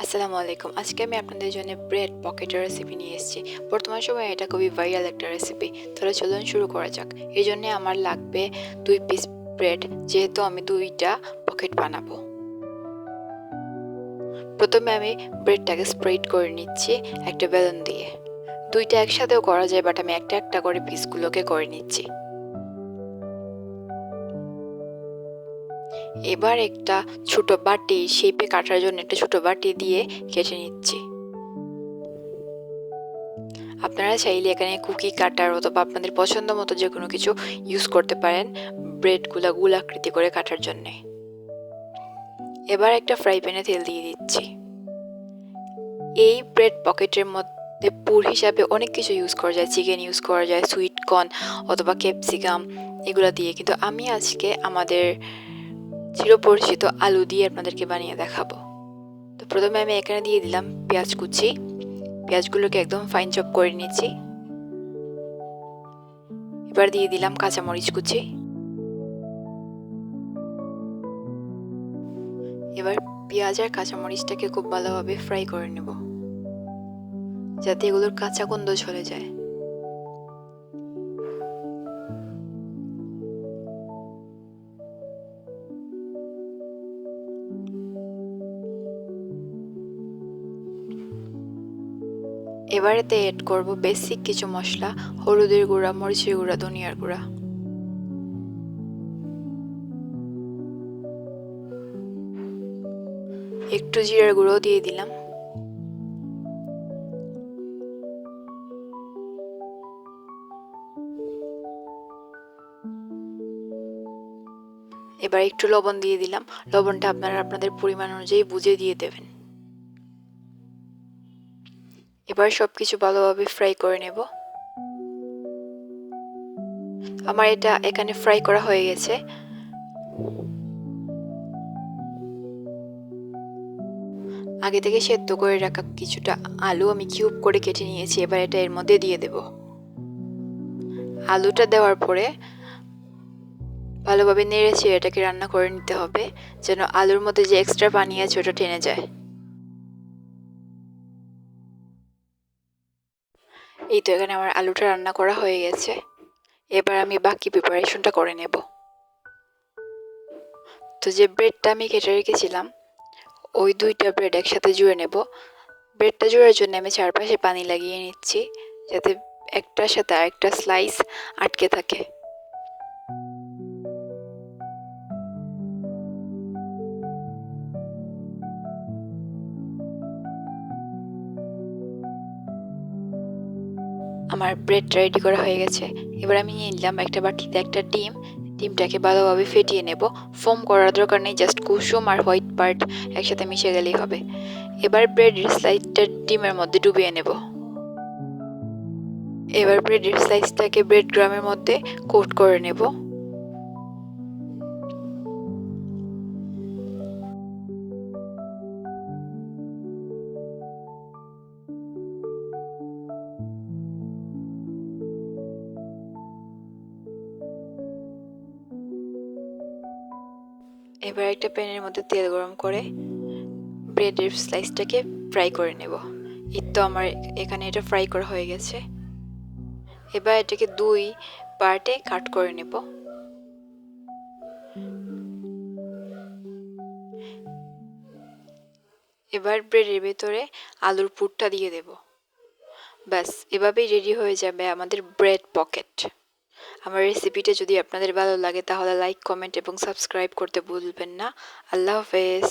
আসসালামু আলাইকুম। আজকে আমি আপনাদের জন্য ব্রেড পকেটের রেসিপি নিয়ে এসেছি। বর্তমান সময়ে এটা খুবই ভাইরাল একটা রেসিপি। তাহলে চলুন শুরু করা যাক। এই জন্য আমার লাগবে 2 পিস ব্রেড, যেহেতু আমি 2টা পকেট বানাবো। প্রথমে আমি ব্রেডটাকে স্প্রেড করে নিচ্ছি একটা বেলুন দিয়ে। 2টা একসাথেও করা যায়, বাট আমি একটা একটা করে পিসগুলোকে করে নিচ্ছি। এবার একটা ছোট বাটি শেপে কাটার জন্য একটা ছোট বাটি দিয়ে কেটে নিচ্ছি। আপনারা চাইলে এখানে কুকি কাটার অথবা আপনাদের পছন্দ মতো যে কোনো কিছু ইউজ করতে পারেন ব্রেডগুলা গোলাকৃতি করে কাটার জন্যে। এবার একটা ফ্রাই প্যানে তেল দিয়ে দিচ্ছি। এই ব্রেড পকেটের মধ্যে পুর হিসাবে অনেক কিছু ইউজ করা যায়, চিকেন ইউজ করা যায়, সুইট কর্ন অথবা ক্যাপসিকাম এগুলো দিয়ে, কিন্তু আমি আজকে আমাদের চিরপরিচিত আলু দিয়ে আপনাদেরকে বানিয়ে দেখাবো। তো প্রথমে আমি এখানে দিয়ে দিলাম পেঁয়াজ কুচি। পেঁয়াজগুলোকে একদম ফাইন চপ করে নিচ্ছি। এবার দিয়ে দিলাম কাঁচামরিচ কুচি। এবার পেঁয়াজ আর কাঁচামরিচটাকে খুব ভালোভাবে ফ্রাই করে নেব, যাতে এগুলোর কাঁচা গন্ধ চলে যায়। এবার এতে অ্যাড করব বেসিক কিছু মশলা: হলুদের গুঁড়া, মরিচের গুঁড়া, ধনিয়ার গুঁড়া। একটু জিরার গুঁড়ো দিয়ে দিলাম। এবার একটু লবণ দিয়ে দিলাম। লবণটা আপনারা আপনাদের পরিমাণ অনুযায়ী বুঝে দিয়ে দেবেন। এবার সবকিছু ভালোভাবে ফ্রাই করে নেব। আমার এটা এখানে ফ্রাই করা হয়ে গেছে। আগে থেকে সেদ্ধ করে রাখা কিছুটা আলু আমি কিউব করে কেটে নিয়েছি। এবার এটা এর মধ্যে দিয়ে দেব। আলুটা দেওয়ার পরে ভালোভাবে নেড়ে চেড়ে এটাকে রান্না করে নিতে হবে, যেন আলুর মধ্যে যে এক্সট্রা পানি আছে ওটা টেনে যায়। এই তো এখানে আমার আলুটা রান্না করা হয়ে গেছে। এবার আমি বাকি প্রিপারেশনটা করে নেব। তো যে ব্রেডটা আমি কেটে রেখেছিলাম, ওই 2টা ব্রেড একসাথে জুড়ে নেব। ব্রেডটা জোড়ার জন্য আমি চারপাশে পানি লাগিয়ে নিচ্ছি, যাতে একটার সাথে আরেকটা স্লাইস আটকে থাকে। আমার ব্রেডটা রেডি করা হয়ে গেছে। এবার আমি নিয়ে নিলাম একটা বাটিতে একটা ডিম। ডিমটাকে ভালোভাবে ফেটিয়ে নেব। ফোম করার দরকার নেই, জাস্ট কুসুম আর হোয়াইট পার্ট একসাথে মিশে গেলেই হবে। এবার ব্রেডের স্লাইসটা ডিমের মধ্যে ডুবিয়ে নেব। এবার ব্রেডের স্লাইসটাকে ব্রেড গ্রামের মধ্যে কোট করে নেব। এবার একটা প্যানের মধ্যে তেল গরম করে ব্রেডের স্লাইসটাকে ফ্রাই করে নেব। এই তো আমার এখানে এটা ফ্রাই করা হয়ে গেছে। এবার এটাকে 2 পার্টে কাট করে নেব। এবার ব্রেডের ভেতরে আলুর পুরটা দিয়ে দেব। ব্যাস, এভাবেই রেডি হয়ে যাবে আমাদের ব্রেড পকেট। আমার রেসিপিটা যদি আপনাদের ভালো লাগে তাহলে লাইক, কমেন্ট এবং সাবস্ক্রাইব করতে ভুলবেন না। আল্লাহ হাফেজ।